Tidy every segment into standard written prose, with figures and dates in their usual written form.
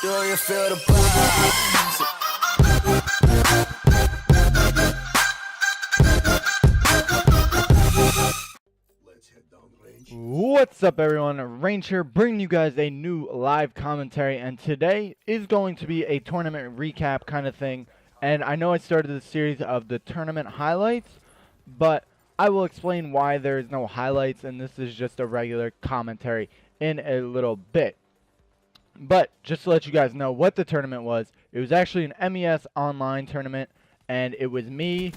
Do you feel the vibes? What's up, everyone? Range here, bringing you guys a new live commentary, and today is going to be a tournament recap kind of thing. And I know I started the series of the tournament highlights, but I will explain why there is no highlights, and this is just a regular commentary in a little bit. But just to let you guys know what the tournament was, it was actually an MES online tournament, and it was me,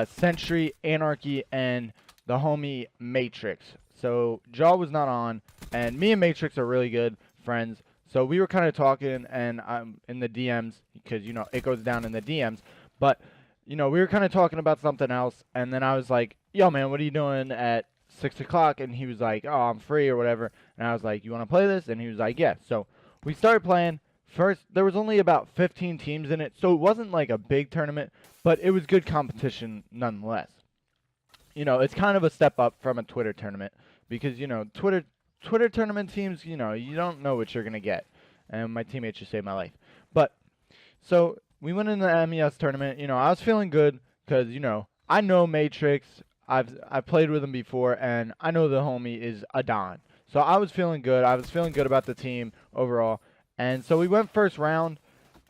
Sentry, Anarchy, and the homie Matrix. So Jaw was not on, and me and Matrix are really good friends. So we were kind of talking, and I'm in the DMs, because, you know, it goes down in the DMs. But, you know, we were kind of talking about something else, and then I was like, yo, man, what are you doing at 6 o'clock? And he was like, oh, I'm free or whatever. And I was like, you want to play this? And he was like, yeah. So we started playing. First, there was only about 15 teams in it, so it wasn't like a big tournament, but it was good competition nonetheless. You know, it's kind of a step up from a Twitter tournament because, you know, Twitter tournament teams, you know, you don't know what you're going to get. And my teammates just saved my life. But, so, we went in the MES tournament. You know, I was feeling good because, you know, I know Matrix. I've played with him before, and I know the homie is a Don. So, I was feeling good. I was feeling good about the team overall. And so, we went first round,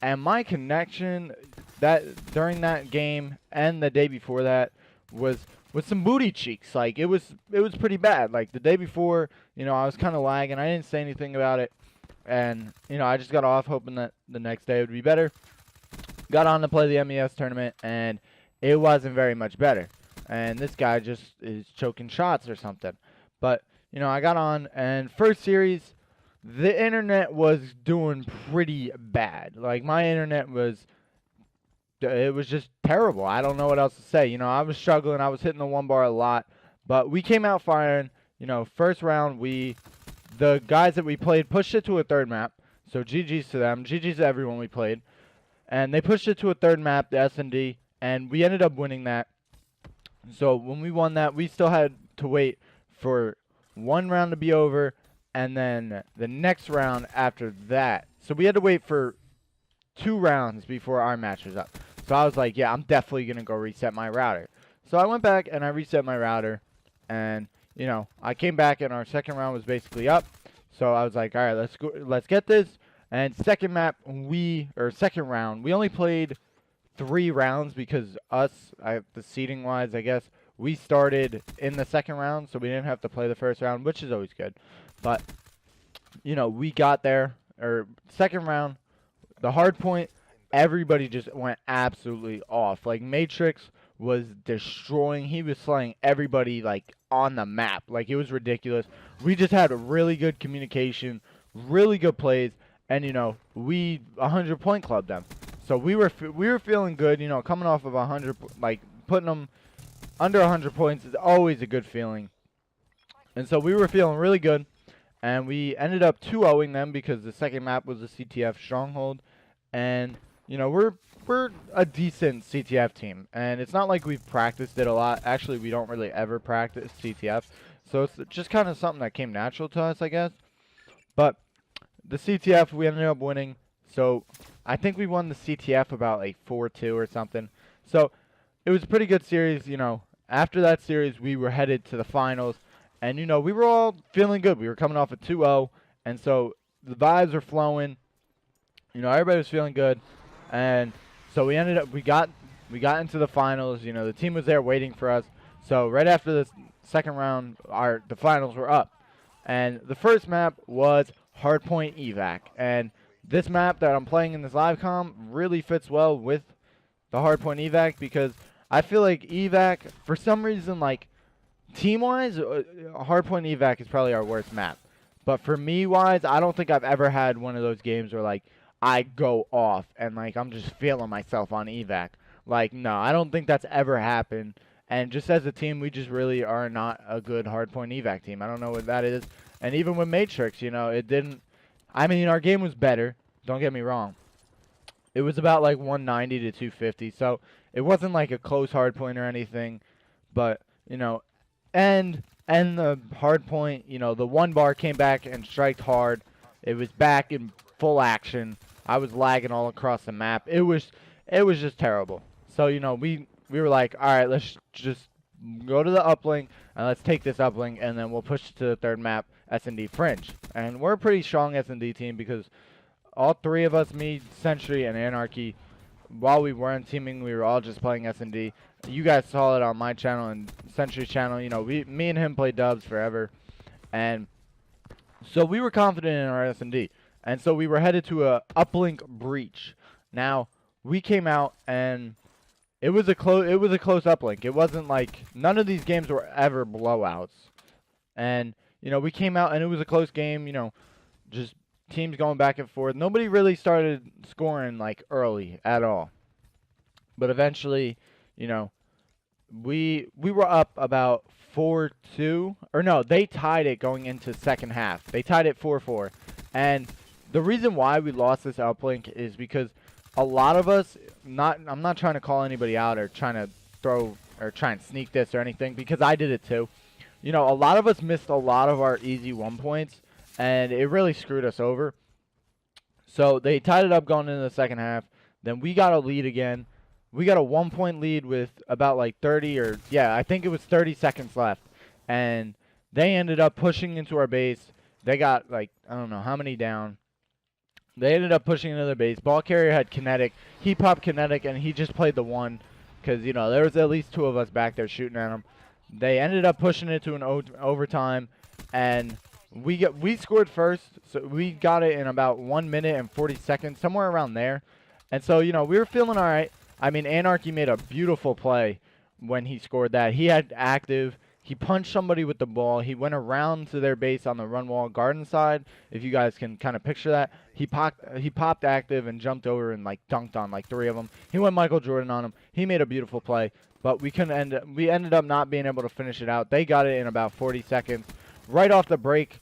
and my connection during that game and the day before that was with some booty cheeks. Like, it was pretty bad. Like, the day before, you know, I was kind of lagging. I didn't say anything about it. And, you know, I just got off hoping that the next day would be better. Got on to play the MES tournament, and it wasn't very much better. And this guy just is choking shots or something. But, you know, I got on, and first series, the internet was doing pretty bad. Like, my internet was... it was just terrible. I don't know what else to say. You know, I was struggling. I was hitting the one bar a lot. But we came out firing. You know, first round, the guys that we played pushed it to a third map. So GG's to them. GG's to everyone we played. And they pushed it to a third map, the S&D. And we ended up winning that. So when we won that, we still had to wait for one round to be over. And then the next round after that. So we had to wait for 2 rounds before our match was up. So I was like, yeah, I'm definitely going to go reset my router. So I went back and I reset my router. And, you know, I came back and our second round was basically up. So I was like, all right, let's get this. And second round, we only played 3 rounds because the seeding wise, I guess, we started in the second round. So we didn't have to play the first round, which is always good. But, you know, we got there, or second round, the hard point, everybody just went absolutely off. Like, Matrix was destroying. He was slaying everybody, like, on the map. Like, it was ridiculous. We just had a really good communication, really good plays, and, you know, we 100-point clubbed them. So we were feeling good, you know, coming off of 100, like, putting them under 100 points is always a good feeling. And so we were feeling really good, and we ended up 2-0ing them because the second map was the CTF Stronghold. And, you know, we're a decent CTF team. And it's not like we've practiced it a lot. Actually, we don't really ever practice CTF. So it's just kind of something that came natural to us, I guess. But the CTF, we ended up winning. So I think we won the CTF about like 4-2 or something. So it was a pretty good series, you know. After that series, we were headed to the finals. And, you know, we were all feeling good. We were coming off a 2-0. And so the vibes were flowing. You know, everybody was feeling good, and so we got into the finals. You know, the team was there waiting for us. So right after the second round, the finals were up, and the first map was Hardpoint Evac, and this map that I'm playing in this live comm really fits well with the Hardpoint Evac because I feel like Evac, for some reason, like team-wise, Hardpoint Evac is probably our worst map, but for me-wise, I don't think I've ever had one of those games where like I go off and like I'm just feeling myself on evac. Like, no, I don't think that's ever happened. And just as a team, we just really are not a good hardpoint evac team. I don't know what that is. And even with Matrix, you know, it didn't. I mean, our game was better. Don't get me wrong. It was about like 190 to 250. So it wasn't like a close hardpoint or anything. But, you know, and the hardpoint, you know, the one bar came back and striked hard. It was back in full action. I was lagging all across the map. It was just terrible. So, you know, we were like, all right, let's just go to the uplink and let's take this uplink, and then we'll push to the third map, S&D Fringe. And we're a pretty strong S&D team because all three of us, me, Sentry, and Anarchy, while we weren't teaming, we were all just playing S&D. You guys saw it on my channel and Sentry's channel. You know, me and him played dubs forever. And so we were confident in our S&D. And so we were headed to a uplink breach. Now, we came out and it was a close uplink. It wasn't like, none of these games were ever blowouts. And, you know, we came out and it was a close game, you know, just teams going back and forth. Nobody really started scoring like early at all. But eventually, you know, we were up about 4-2, or no, they tied it going into second half. They tied it 4-4. And the reason why we lost this uplink is because a lot of us, I'm not trying to call anybody out or trying to throw or try and sneak this or anything, because I did it too. You know, a lot of us missed a lot of our easy 1 points, and it really screwed us over. So they tied it up going into the second half. Then we got a lead again. We got a 1 point lead with about like 30 or, yeah, I think it was 30 seconds left. And they ended up pushing into our base. They got like, I don't know how many down. They ended up pushing into their base. Ball carrier had kinetic. He popped kinetic, and he just played the one because, you know, there was at least 2 of us back there shooting at him. They ended up pushing it to an overtime, and we scored first. So we got it in about 1 minute and 40 seconds, somewhere around there. And so, you know, we were feeling all right. I mean, Anarchy made a beautiful play when he scored that. He had active. He punched somebody with the ball. He went around to their base on the run wall garden side. If you guys can kind of picture that. He popped active and jumped over and like dunked on like 3 of them. He went Michael Jordan on him. He made a beautiful play, but we ended up not being able to finish it out. They got it in about 40 seconds. Right off the break,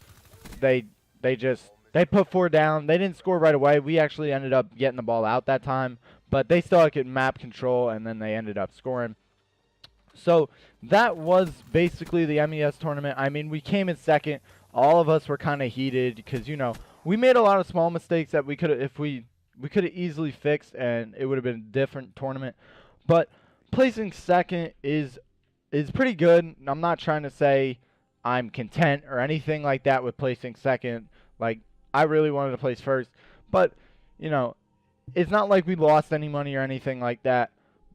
they put 4 down. They didn't score right away. We actually ended up getting the ball out that time, but they still had map control, and then they ended up scoring. So that was basically the MES tournament. I mean, we came in second. All of us were kind of heated because, you know, we made a lot of small mistakes that we could have, if we could have easily fixed, and it would have been a different tournament. But placing second is pretty good. I'm not trying to say I'm content or anything like that with placing second. Like, I really wanted to place first, but, you know, it's not like we lost any money or anything like that.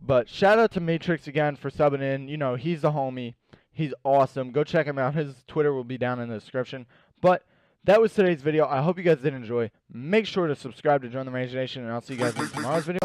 But shout out to Matrix again for subbing in. You know, he's the homie. He's awesome. Go check him out. His Twitter will be down in the description. But that was today's video. I hope you guys did enjoy. Make sure to subscribe to join the Rage Nation, and I'll see you guys in tomorrow's video.